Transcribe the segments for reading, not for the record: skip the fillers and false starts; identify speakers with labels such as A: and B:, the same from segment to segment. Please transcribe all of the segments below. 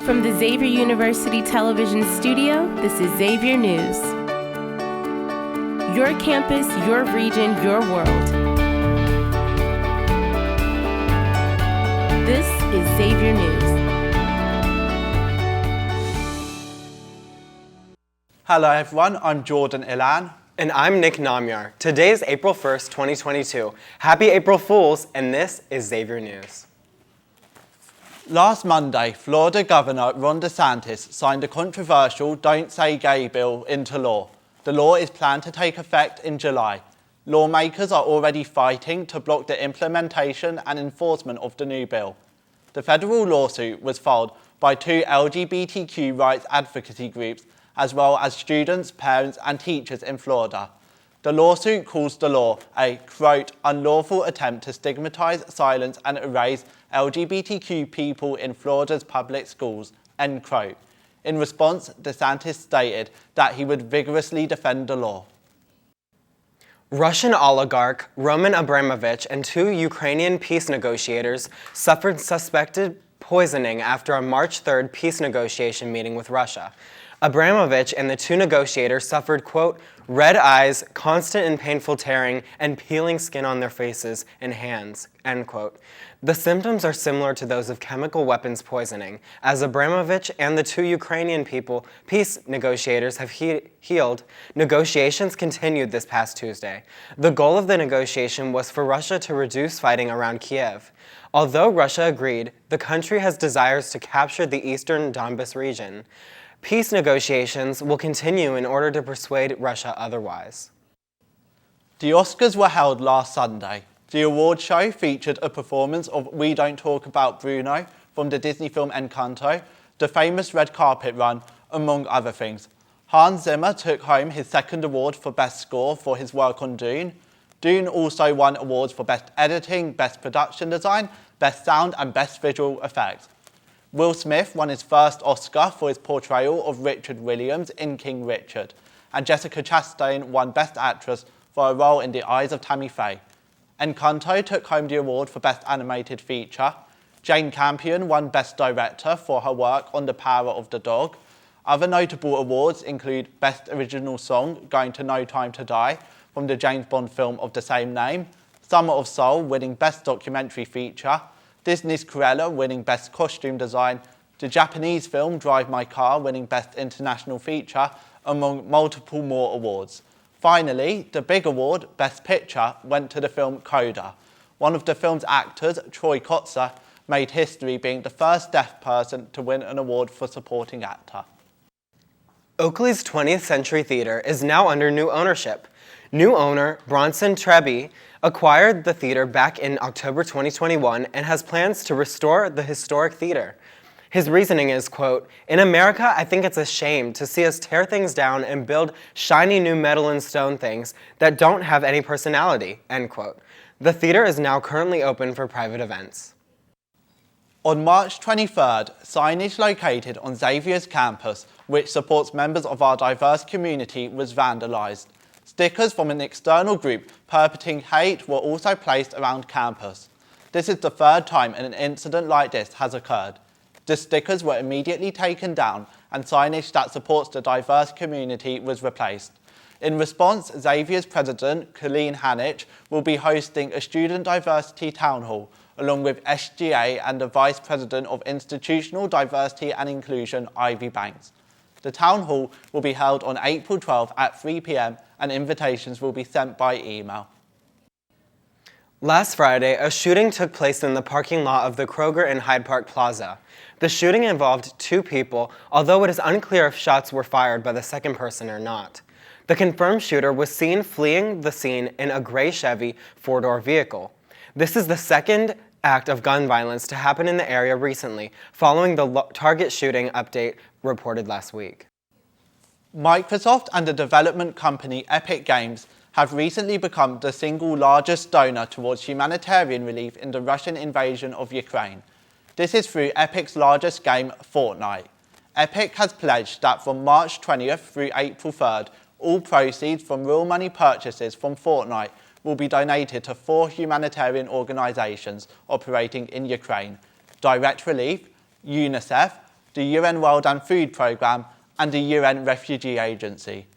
A: From the Xavier University Television Studio, this is Xavier News. Your campus, your region, your world. This is Xavier News.
B: Hello everyone, I'm Jordan Ilan.
C: And I'm Nick Namyar. Today is April 1st, 2022. Happy April Fools, and this is Xavier News.
B: Last Monday, Florida Governor Ron DeSantis signed a controversial Don't Say Gay bill into law. The law is planned to take effect in July. Lawmakers are already fighting to block the implementation and enforcement of the new bill. The federal lawsuit was filed by two LGBTQ rights advocacy groups, as well as students, parents and teachers in Florida. The lawsuit calls the law a, quote, unlawful attempt to stigmatize, silence and erase LGBTQ people in Florida's public schools, end quote. In response, DeSantis stated that he would vigorously defend the law.
C: Russian oligarch Roman Abramovich and two Ukrainian peace negotiators suffered suspected poisoning after a March 3rd peace negotiation meeting with Russia. Abramovich and the two negotiators suffered, quote, red eyes, constant and painful tearing, and peeling skin on their faces and hands, end quote. The symptoms are similar to those of chemical weapons poisoning, as Abramovich and the two Ukrainian peace negotiators have healed. Negotiations continued this past Tuesday. The goal of the negotiation was for Russia to reduce fighting around Kiev. Although Russia agreed, the country has desires to capture the eastern Donbas region. Peace negotiations will continue in order to persuade Russia otherwise.
B: The Oscars were held last Sunday. The award show featured a performance of We Don't Talk About Bruno from the Disney film Encanto, the famous red carpet run, among other things. Hans Zimmer took home his second award for Best Score for his work on Dune. Dune also won awards for Best Editing, Best Production Design, Best Sound and Best Visual Effects. Will Smith won his first Oscar for his portrayal of Richard Williams in King Richard, and Jessica Chastain won Best Actress for a role in The Eyes of Tammy Faye. Encanto took home the award for Best Animated Feature. Jane Campion won Best Director for her work on The Power of the Dog. Other notable awards include Best Original Song, Going to No Time to Die, from the James Bond film of the same name, Summer of Soul winning Best Documentary Feature, Disney's Cruella winning Best Costume Design, the Japanese film Drive My Car winning Best International Feature, among multiple more awards. Finally, the big award, Best Picture, went to the film Coda. One of the film's actors, Troy Kotsur, made history being the first deaf person to win an award for supporting actor.
C: Oakley's 20th Century Theater is now under new ownership. New owner, Bronson Treby, acquired the theater back in October 2021 and has plans to restore the historic theater. His reasoning is, quote, in America, I think it's a shame to see us tear things down and build shiny new metal and stone things that don't have any personality, end quote. The theater is now currently open for private events.
B: On March 23rd, signage located on Xavier's campus, which supports members of our diverse community, was vandalised. Stickers from an external group perpetrating hate were also placed around campus. This is the third time an incident like this has occurred. The stickers were immediately taken down and signage that supports the diverse community was replaced. In response, Xavier's president, Colleen Hanich, will be hosting a student diversity town hall, along with SGA and the vice president of institutional diversity and inclusion, Ivy Banks. The town hall will be held on April 12 at 3 p.m. and invitations will be sent by email.
C: Last Friday, a shooting took place in the parking lot of the Kroger in Hyde Park Plaza. The shooting involved two people, although it is unclear if shots were fired by the second person or not. The confirmed shooter was seen fleeing the scene in a gray Chevy four-door vehicle. This is the second act of gun violence to happen in the area recently, following the Target shooting update reported last week.
B: Microsoft and the development company Epic Games have recently become the single largest donor towards humanitarian relief in the Russian invasion of Ukraine. This is through Epic's largest game, Fortnite. Epic has pledged that from March 20th through April 3rd, all proceeds from real money purchases from Fortnite will be donated to 4 humanitarian organisations operating in Ukraine: Direct Relief, UNICEF, the UN World and Food Programme, and the UN Refugee Agency.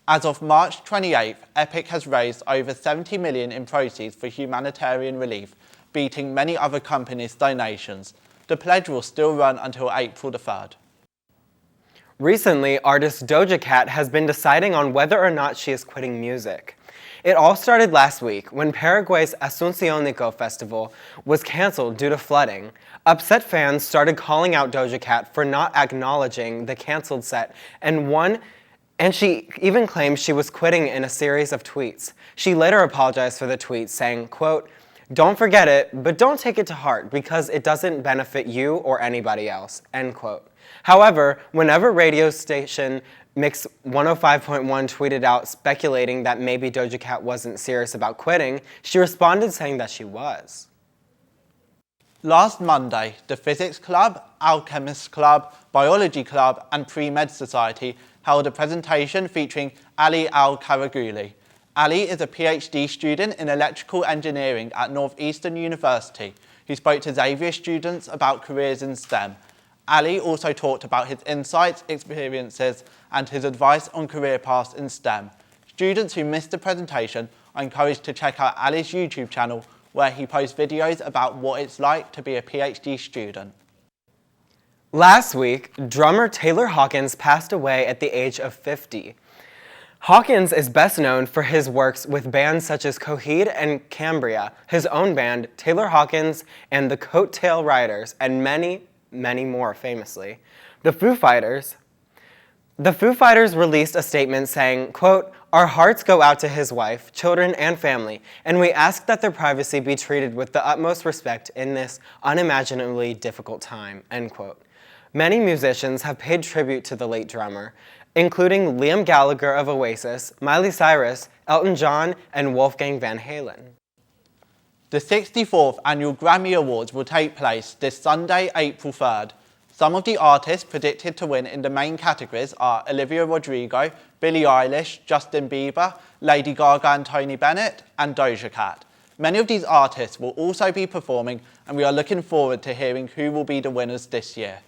B: As of March 28th, EPIC has raised over $70 million in proceeds for humanitarian relief, beating many other companies' donations. The pledge will still run until April the 3rd.
C: Recently, artist Doja Cat has been deciding on whether or not she is quitting music. It all started last week when Paraguay's Asunciónico festival was canceled due to flooding. Upset fans started calling out Doja Cat for not acknowledging the canceled set, and she even claimed she was quitting in a series of tweets. She later apologized for the tweet, saying, quote, "Don't forget it, but don't take it to heart because it doesn't benefit you or anybody else," end quote. However, whenever radio station Mix 105.1 tweeted out speculating that maybe Doja Cat wasn't serious about quitting, she responded saying that she was.
B: Last Monday, the Physics Club, Alchemist Club, Biology Club and Pre-Med Society held a presentation featuring Ali Al-Karaguli. Ali is a PhD student in electrical engineering at Northeastern University who spoke to Xavier students about careers in STEM. Ali also talked about his insights, experiences, and his advice on career paths in STEM. Students who missed the presentation are encouraged to check out Ali's YouTube channel, where he posts videos about what it's like to be a PhD student.
C: Last week, drummer Taylor Hawkins passed away at the age of 50. Hawkins is best known for his works with bands such as Coheed and Cambria, his own band, Taylor Hawkins and the Coattail Riders, and many more famously. The Foo Fighters released a statement saying, quote, "Our hearts go out to his wife, children, and family, and we ask that their privacy be treated with the utmost respect in this unimaginably difficult time," end quote. Many musicians have paid tribute to the late drummer, including Liam Gallagher of Oasis, Miley Cyrus, Elton John, and Wolfgang Van Halen.
B: The 64th Annual Grammy Awards will take place this Sunday, April 3rd. Some of the artists predicted to win in the main categories are Olivia Rodrigo, Billie Eilish, Justin Bieber, Lady Gaga and Tony Bennett, and Doja Cat. Many of these artists will also be performing, and we are looking forward to hearing who will be the winners this year.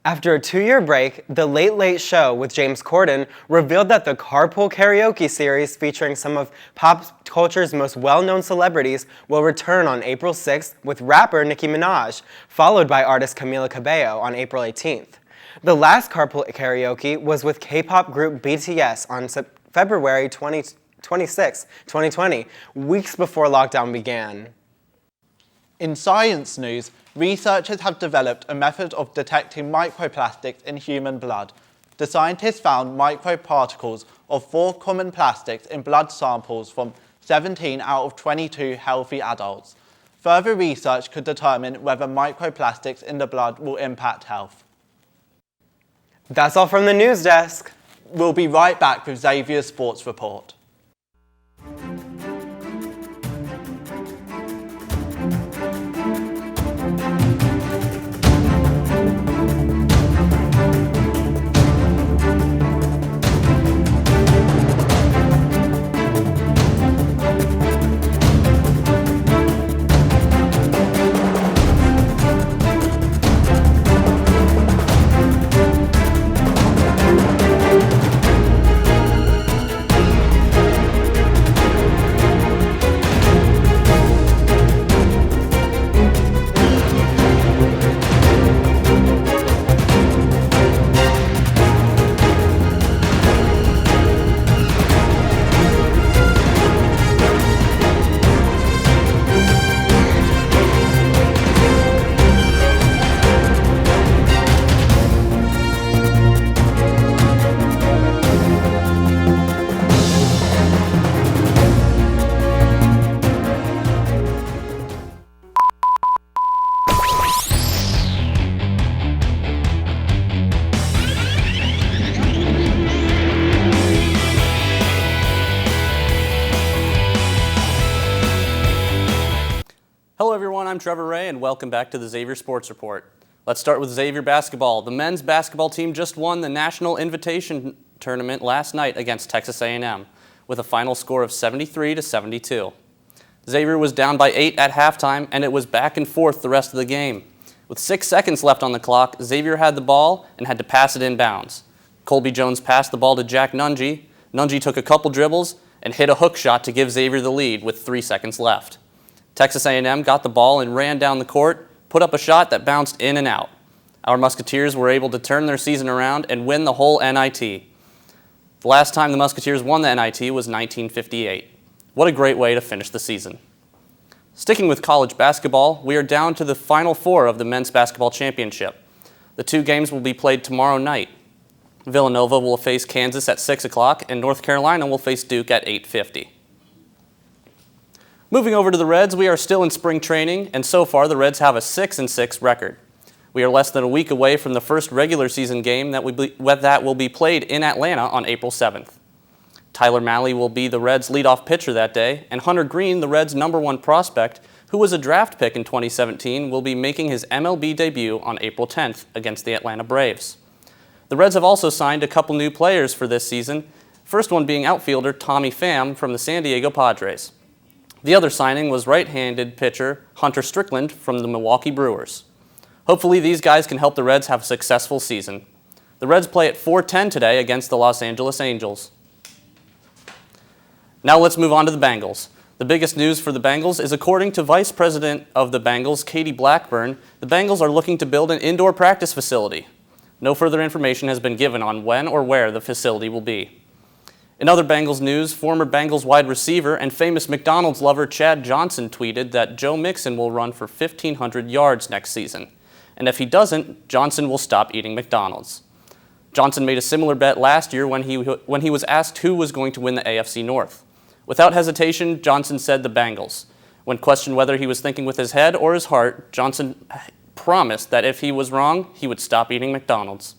C: After a 2-year break, The Late Late Show with James Corden revealed that the Carpool Karaoke series featuring some of pop culture's most well-known celebrities will return on April 6th with rapper Nicki Minaj, followed by artist Camila Cabello on April 18th. The last Carpool Karaoke was with K-pop group BTS on February 26, 2020, weeks before lockdown began.
B: In science news, researchers have developed a method of detecting microplastics in human blood. The scientists found microparticles of 4 common plastics in blood samples from 17 out of 22 healthy adults. Further research could determine whether microplastics in the blood will impact health.
C: That's all from the news desk.
B: We'll be right back with Xavier's Sports Report.
D: Hello everyone, I'm Trevor Ray and welcome back to the Xavier Sports Report. Let's start with Xavier basketball. The men's basketball team just won the National Invitation Tournament last night against Texas A&M with a final score of 73-72. Xavier was down by 8 at halftime and it was back and forth the rest of the game. With 6 seconds left on the clock, Xavier had the ball and had to pass it inbounds. Colby Jones passed the ball to Jack Nungy. Nungy took a couple dribbles and hit a hook shot to give Xavier the lead with 3 seconds left. Texas A&M got the ball and ran down the court, put up a shot that bounced in and out. Our Musketeers were able to turn their season around and win the whole NIT. The last time the Musketeers won the NIT was 1958. What a great way to finish the season. Sticking with college basketball, we are down to the Final Four of the Men's Basketball Championship. The 2 games will be played tomorrow night. Villanova will face Kansas at 6 o'clock, and North Carolina will face Duke at 8:50. Moving over to the Reds, we are still in spring training, and so far the Reds have a 6-6 record. We are less than a week away from the first regular season game that will be played in Atlanta on April 7th. Tyler Malley will be the Reds' leadoff pitcher that day, and Hunter Green, the Reds' #1 prospect, who was a draft pick in 2017, will be making his MLB debut on April 10th against the Atlanta Braves. The Reds have also signed a couple new players for this season, first one being outfielder Tommy Pham from the San Diego Padres. The other signing was right-handed pitcher Hunter Strickland from the Milwaukee Brewers. Hopefully these guys can help the Reds have a successful season. The Reds play at 4:10 today against the Los Angeles Angels. Now let's move on to the Bengals. The biggest news for the Bengals is, according to Vice President of the Bengals, Katie Blackburn, the Bengals are looking to build an indoor practice facility. No further information has been given on when or where the facility will be. In other Bengals news, former Bengals wide receiver and famous McDonald's lover Chad Johnson tweeted that Joe Mixon will run for 1,500 yards next season. And if he doesn't, Johnson will stop eating McDonald's. Johnson made a similar bet last year when he was asked who was going to win the AFC North. Without hesitation, Johnson said the Bengals. When questioned whether he was thinking with his head or his heart, Johnson promised that if he was wrong, he would stop eating McDonald's.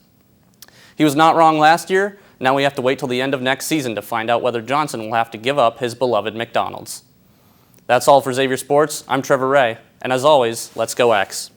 D: He was not wrong last year. Now we have to wait till the end of next season to find out whether Johnson will have to give up his beloved McDonald's. That's all for Xavier Sports. I'm Trevor Ray, and as always, let's go X.